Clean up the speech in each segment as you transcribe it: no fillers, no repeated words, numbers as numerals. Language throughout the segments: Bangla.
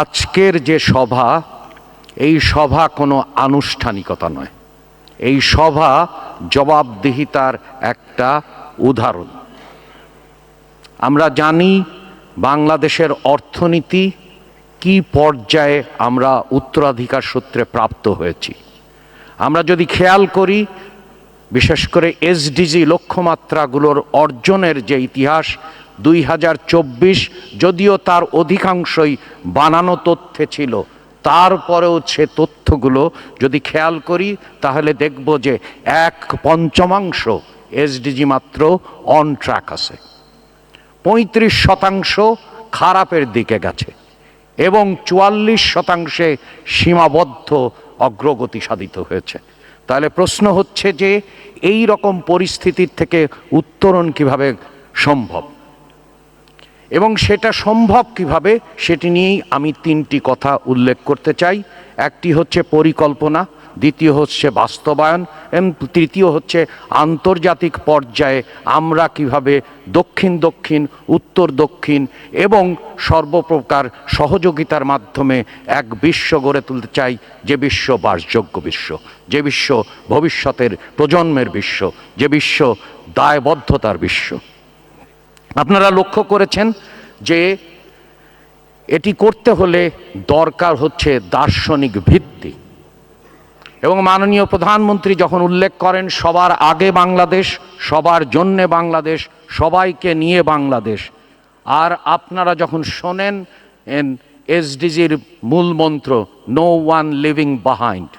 আজকের যে সভা, এই সভা কোনো আনুষ্ঠানিকতা নয়। এই সভা জবাবদিহিতার একটা উদাহরণ। আমরা জানি বাংলাদেশের অর্থনীতি কি পর্যায়ে আমরা উত্তরাধিকার সূত্রে প্রাপ্ত হয়েছি। আমরা যদি খেয়াল করি, বিশেষ করে এসডিজি লক্ষ্যমাত্রাগুলোর অর্জনের যে ইতিহাস, 2024 যদিও তার অধিকাংশই বানানো তথ্যে ছিল, তারপরেও সে তথ্যগুলো যদি খেয়াল করি তাহলে দেখব যে 1/5 এসডিজি মাত্র অন ট্র্যাক আছে, 35% খারাপের দিকে গেছে এবং 44% সীমাবদ্ধ অগ্রগতি সাধিত হয়েছে। তাহলে প্রশ্ন হচ্ছে যে এই রকম পরিস্থিতির থেকে উত্তরণ কিভাবে সম্ভব এবং সেটা সম্ভব কিভাবে, সেটি নিয়েই আমি 3টি কথা উল্লেখ করতে চাই। একটি হচ্ছে পরিকল্পনা, দ্বিতীয় হচ্ছে বাস্তবায়ন এবং তৃতীয় হচ্ছে আন্তর্জাতিক পর্যায়ে আমরা কিভাবে দক্ষিণ দক্ষিণ, উত্তর দক্ষিণ এবং সর্বপ্রকার সহযোগিতার মাধ্যমে এক বিশ্ব গড়ে তুলতে চাই, যে বিশ্ব বাসযোগ্য বিশ্ব, যে বিশ্ব ভবিষ্যতের প্রজন্মের বিশ্ব, যে বিশ্ব দায়বদ্ধতার বিশ্ব। আপনারা লক্ষ্য করেছেন যে এটি করতে হলে দরকার হচ্ছে দার্শনিক ভিত্তি এবং মাননীয় প্রধানমন্ত্রী যখন উল্লেখ করেন সবার আগে বাংলাদেশ, সবার জন্যে বাংলাদেশ, সবাইকে নিয়ে বাংলাদেশ, আর আপনারা যখন শোনেন এসডিজির মূল মন্ত্র নো ওয়ান লিভিং বিহাইন্ড,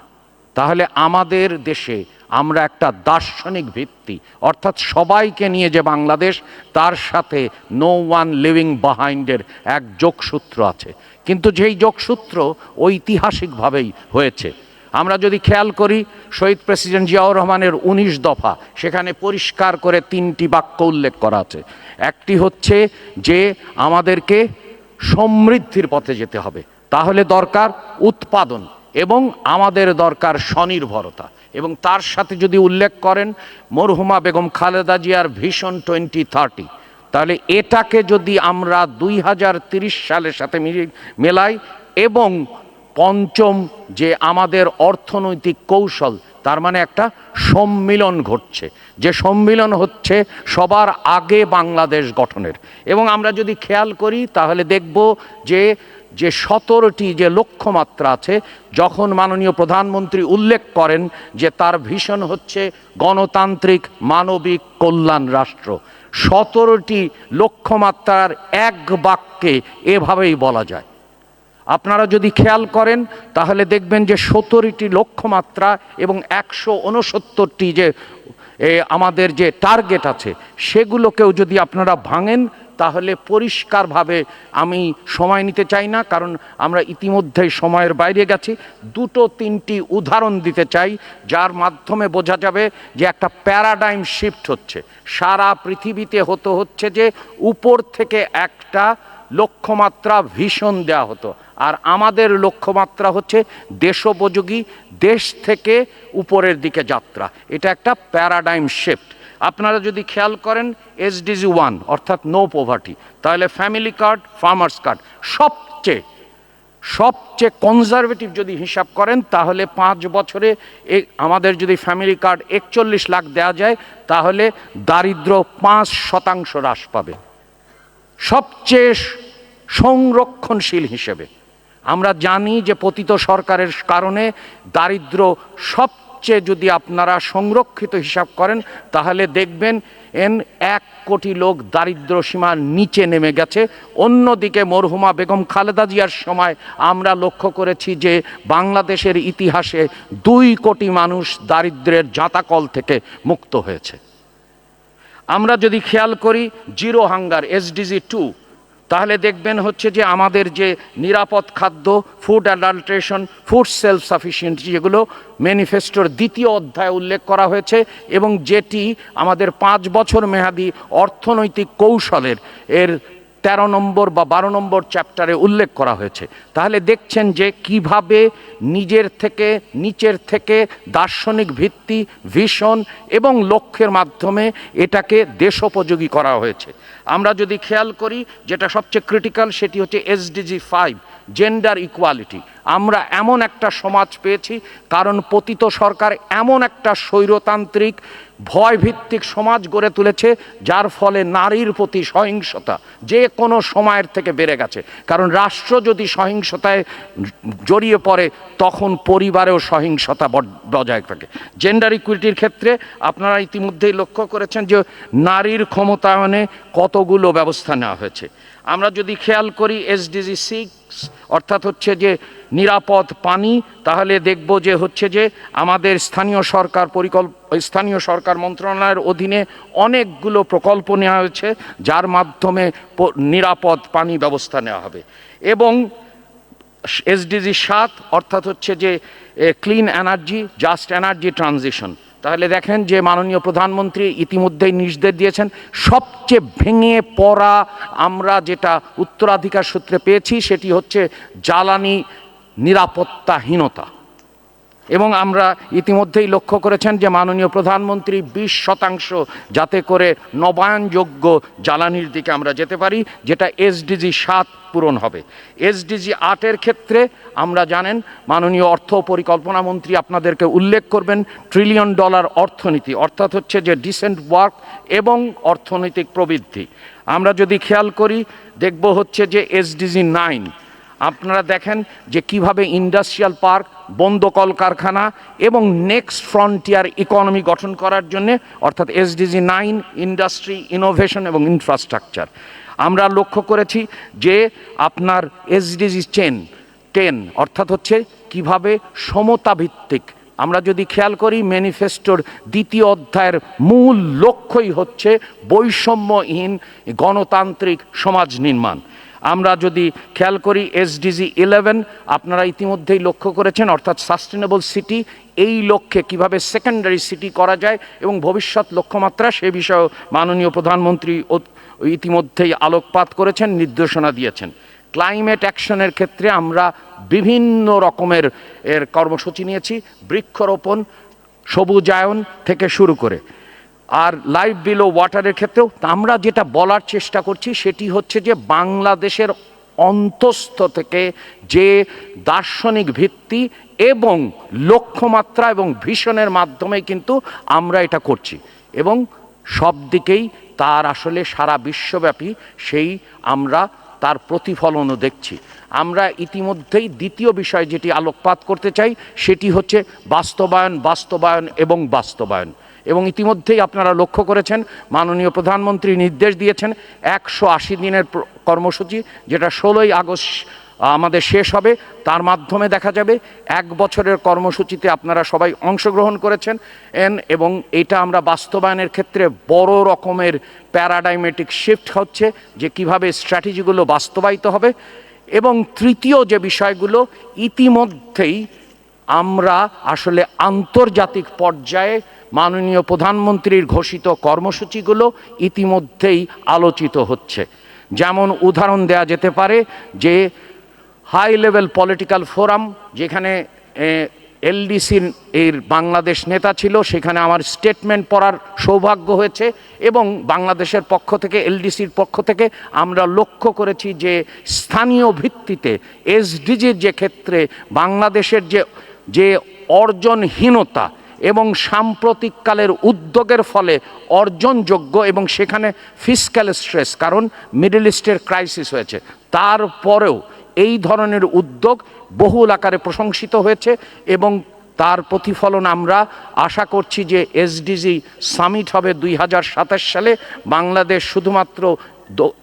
তাহলে আমাদের দেশে আমরা একটা দার্শনিক ভিত্তি, অর্থাৎ সবাইকে নিয়ে যে বাংলাদেশ, তার সাথে নো ওয়ান লিভিং বিহাইন্ডের এক যোগসূত্র আছে। কিন্তু যেই যোগসূত্র ঐতিহাসিকভাবেই হয়েছে, আমরা যদি খেয়াল করি শহীদ প্রেসিডেন্ট জিয়াউর রহমানের 19 দফা, সেখানে পরিষ্কার করে 3টি বাক্য উল্লেখ করা আছে। একটি হচ্ছে যে আমাদেরকে সমৃদ্ধির পথে যেতে হবে, তাহলে দরকার উৎপাদন এবং আমাদের দরকার স্বনির্ভরতা, এবং তার সাথে যদি উল্লেখ করেন মরহুমা বেগম খালেদা জিয়ার ভিশন 2030, তাহলে এটাকে যদি আমরা 2030 সালের সাথে মেলাই এবং পঞ্চম যে আমাদের অর্থনৈতিক কৌশল, তার মানে একটা সম্মিলন ঘটছে, যে সম্মিলন হচ্ছে সবার আগে বাংলাদেশ গঠনের। এবং আমরা যদি খেয়াল করি তাহলে দেখব যে 17টি যে লক্ষ্যমাত্রা আছে, যখন মাননীয় প্রধানমন্ত্রী উল্লেখ করেন যে তার ভিশন হচ্ছে গণতান্ত্রিক মানবিক কল্যাণ রাষ্ট্র, 17টি লক্ষ্যমাত্রার এক বাক্যে এভাবেই বলা যায়। আপনারা যদি খেয়াল করেন তাহলে দেখবেন যে 17টি লক্ষ্যমাত্রা এবং 169টি যে আমাদের যে টার্গেট আছে, সেগুলোকেও যদি আপনারা ভাঙেন তাহলে পরিষ্কারভাবে, আমি সময় নিতে চাই না কারণ আমরা ইতিমধ্যেই সময়ের বাইরে গেছি, 2-3টি উদাহরণ দিতে চাই যার মাধ্যমে বোঝা যাবে যে একটা প্যারাডাইম শিফট হচ্ছে সারা পৃথিবীতে। হচ্ছে যে উপর থেকে একটা লক্ষ্যমাত্রা ভিশন দেওয়া হতো, আর আমাদের লক্ষ্যমাত্রা হচ্ছে দেশোপযোগী, দেশ থেকে উপরের দিকে যাত্রা। এটা একটা প্যারাডাইম শিফট। আপনারা যদি খেয়াল করেন এসডিজি 1 অর্থাৎ নো পভার্টি, তাহলে ফ্যামিলি কার্ড, ফার্মার্স কার্ড সবচেয়ে কনজারভেটিভ যদি হিসাব করেন তাহলে 5 বছরে আমাদের যদি ফ্যামিলি কার্ড 41 লাখ দেওয়া যায় তাহলে দারিদ্র 5% হ্রাস পাবে। সবচেয়ে সংরক্ষণশীল হিসেবে আমরা জানি যে পতিত সরকারের কারণে দারিদ্র সবচেয়ে, যদি আপনারা সংরক্ষিত হিসাব করেন তাহলে দেখবেন 1 কোটি লোক দারিদ্র সীমার নিচে নেমে গেছে। অন্যদিকে মরহুমা বেগম খালেদা জিয়ার সময় আমরা লক্ষ্য করেছি যে বাংলাদেশের ইতিহাসে 2 কোটি মানুষ দারিদ্র্যের জাঁতাকল থেকে মুক্ত হয়েছে। আমরা যদি খেয়াল করি জিরো হাঙ্গার এসডিজি 2, তাহলে দেখবেন হচ্ছে যে আমাদের যে নিরাপদ খাদ্য, food adulteration, food self sufficiency, যেগুলো ম্যানিফেস্টোর 2য় অধ্যায়ে উল্লেখ করা হয়েছে এবং যেটি আমাদের 5 বছর মেয়াদী অর্থনৈতিক কৌশলের 13 নম্বর বা 12 নম্বর চ্যাপ্টারে উল্লেখ করা হয়েছে। তাহলে দেখছেন যে কিভাবে নিজের থেকে, নিচের থেকে দার্শনিক ভিত্তি, ভিশন এবং লক্ষ্যের মাধ্যমে এটাকে দেশোপযোগী করা হয়েছে। আমরা যদি খেয়াল করি যেটা সবচেয়ে ক্রিটিক্যাল, সেটি হচ্ছে এসডিজি 5, জেন্ডার ইকুয়ালিটি। আমরা এমন একটা সমাজ পেয়েছি, কারণ পতিত সরকার এমন একটা স্বৈরতান্ত্রিক ভয়ভিত্তিক সমাজ গড়ে তুলেছে, যার ফলে নারীর প্রতি সহিংসতা যে কোনো সময়ের থেকে বেড়ে গেছে। কারণ রাষ্ট্র যদি সহিংসতায় জড়িয়ে পড়ে, তখন পরিবারেও সহিংসতা বজায় থাকে। জেন্ডার ইকুইটির ক্ষেত্রে আপনারা ইতিমধ্যেই লক্ষ্য করেছেন যে নারীর ক্ষমতায়নে কতগুলো ব্যবস্থা নেওয়া হয়েছে। আমরা যদি খেয়াল করি SDG 6 অর্থাৎ হচ্ছে যে নিরাপদ পানি, তাহলে দেখব যে হচ্ছে যে আমাদের স্থানীয় সরকার মন্ত্রণালয়ের অধীনে অনেকগুলো প্রকল্প নেওয়া হয়েছে, যার মাধ্যমে নিরাপদ পানি ব্যবস্থা নেওয়া হবে। এবং SDG 7 অর্থাৎ হচ্ছে যে clean energy, just energy transition. তাহলে দেখেন যে মাননীয় প্রধানমন্ত্রী ইতিমধ্যেই নির্দেশ দিয়েছেন, সবচেয়ে ভেঙে পড়া আমরা যেটা উত্তরাধিকার সূত্রে পেয়েছি সেটি হচ্ছে জ্বালানি নিরাপত্তাহীনতা। এবং আমরা ইতিমধ্যেই লক্ষ্য করেছেন যে মাননীয় প্রধানমন্ত্রী 20% যাতে করে নবায়নযোগ্য জ্বালানির দিকে আমরা যেতে পারি, যেটা SDG 7 পূরণ হবে। SDG 8 ক্ষেত্রে আমরা জানেন মাননীয় অর্থ পরিকল্পনা মন্ত্রী আপনাদেরকে উল্লেখ করবেন $1 ট্রিলিয়ন অর্থনীতি, অর্থাৎ হচ্ছে যে ডিসেন্ট ওয়ার্ক এবং অর্থনৈতিক প্রবৃদ্ধি। আমরা যদি খেয়াল করি দেখব হচ্ছে যে SDG 9 আপনারা দেখেন যে কিভাবে ইন্ডাস্ট্রিয়াল পার্ক, বন্ধ কলকারখানা এবং নেক্সট ফ্রন্টিয়ার ইকোনমি গঠন করার জন্য, অর্থাৎ SDG 9 ইন্ডাস্ট্রি, ইনোভেশন এবং ইনফ্রাস্ট্রাকচার। আমরা লক্ষ্য করেছি যে আপনার SDG 10 অর্থাৎ হচ্ছে কিভাবে সমতা ভিত্তিক, আমরা যদি খেয়াল করি ম্যানিফেস্টোর 2য় অধ্যায়ের মূল লক্ষ্যই হচ্ছে বৈষম্যহীন গণতান্ত্রিক সমাজ নির্মাণ। আমরা যদি খেয়াল করি SDG 11 আপনারা ইতিমধ্যেই লক্ষ্য করেছেন, অর্থাৎ সাস্টেনেবল সিটি, এই লক্ষ্যে কিভাবে সেকেন্ডারি সিটি করা যায় এবং ভবিষ্যৎ লক্ষ্যমাত্রা সে বিষয়ে মাননীয় প্রধানমন্ত্রী ইতিমধ্যেই আলোকপাত করেছেন, নির্দেশনা দিয়েছেন। ক্লাইমেট অ্যাকশনের ক্ষেত্রে আমরা বিভিন্ন রকমের কর্মসূচি নিয়েছি, বৃক্ষরোপণ, সবুজায়ন থেকে শুরু করে। আর লাইফ বিলো ওয়াটারের ক্ষেত্রেও আমরা যেটা বলার চেষ্টা করছি সেটি হচ্ছে যে বাংলাদেশের অন্তঃস্থ থেকে যে দার্শনিক ভিত্তি এবং লক্ষ্যমাত্রা এবং ভিশনের মাধ্যমে কিন্তু আমরা এটা করছি, এবং সব দিকেই তার আসলে সারা বিশ্বব্যাপী সেই আমরা তার প্রতিফলনও দেখছি। আমরা ইতিমধ্যেই দ্বিতীয় বিষয় যেটি আলোকপাত করতে চাই সেটি হচ্ছে বাস্তবায়ন এবং বাস্তবায়ন। এবং ইতিমধ্যেই আপনারা লক্ষ্য করেছেন মাননীয় প্রধানমন্ত্রী নির্দেশ দিয়েছেন 180 দিনের কর্মসূচি, যেটা 16ই আগস্ট আমাদের শেষ হবে। তার মাধ্যমে দেখা যাবে 1 বছরের কর্মসূচিতে আপনারা সবাই অংশগ্রহণ করেছেন, এবং এটা আমরা বাস্তবায়নের ক্ষেত্রে বড় রকমের প্যারাডাইমেটিক শিফট হচ্ছে যে কিভাবে স্ট্র্যাটেজিগুলো বাস্তবায়িত হবে। এবং তৃতীয় যে বিষয়গুলো ইতিমধ্যেই আমরা আসলে আন্তর্জাতিক পর্যায়ে মাননীয় প্রধানমন্ত্রীর ঘোষিত কর্মসূচিগুলো ইতিমধ্যেই আলোচিত হচ্ছে। যেমন উদাহরণ দেয়া যেতে পারে যে হাই লেভেল পলিটিক্যাল ফোরাম, যেখানে LDCর এর বাংলাদেশ নেতা ছিল, সেখানে আমার স্টেটমেন্ট পড়ার সৌভাগ্য হয়েছে, এবং বাংলাদেশের পক্ষ থেকে LDCর পক্ষ থেকে আমরা লক্ষ্য করেছি যে স্থানীয় ভিত্তিতে SDGর যে ক্ষেত্রে বাংলাদেশের যে অর্জনহীনতা এবং সাম্প্রতিককালের উদ্যোগের ফলে অর্জনযোগ্য, এবং সেখানে ফিসক্যাল স্ট্রেস, কারণ মিডল ইস্টের ক্রাইসিস হয়েছে, তারপরেও এই ধরনের উদ্যোগ বহুল আকারে প্রশংসিত হয়েছে। এবং তার প্রতিফলন আমরা আশা করছি যে SDG সামিট হবে 2027 সালে। বাংলাদেশ শুধুমাত্র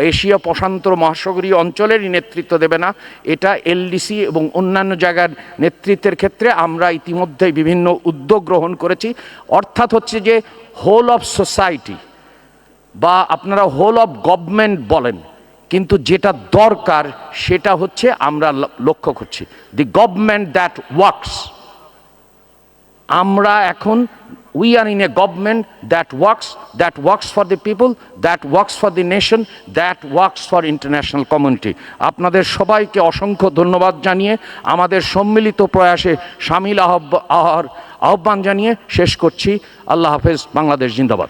এশিয়া প্রশান্ত মহাসাগরীয় অঞ্চলেরই নেতৃত্ব দেবে না, এটা LDC এবং অন্যান্য জায়গার নেতৃত্বের ক্ষেত্রে আমরা ইতিমধ্যেই বিভিন্ন উদ্যোগ গ্রহণ করেছি। অর্থাৎ হচ্ছে যে হোল অফ সোসাইটি বা আপনারা হোল অফ গভর্নমেন্ট বলেন, কিন্তু যেটা দরকার সেটা হচ্ছে আমরা লক্ষ্য করছি দি গভর্নমেন্ট দ্যাট ওয়ার্কস। আমরা এখন we are in a government that works for the people, that works for the nation, that works for international community. আপনাদের সবাইকে অসংখ্য ধন্যবাদ জানিয়ে আমাদের সম্মিলিত প্রয়াসে শামিল আহ্বান জানিয়ে শেষ করছি। আল্লাহ হাফেজ। বাংলাদেশ জিন্দাবাদ।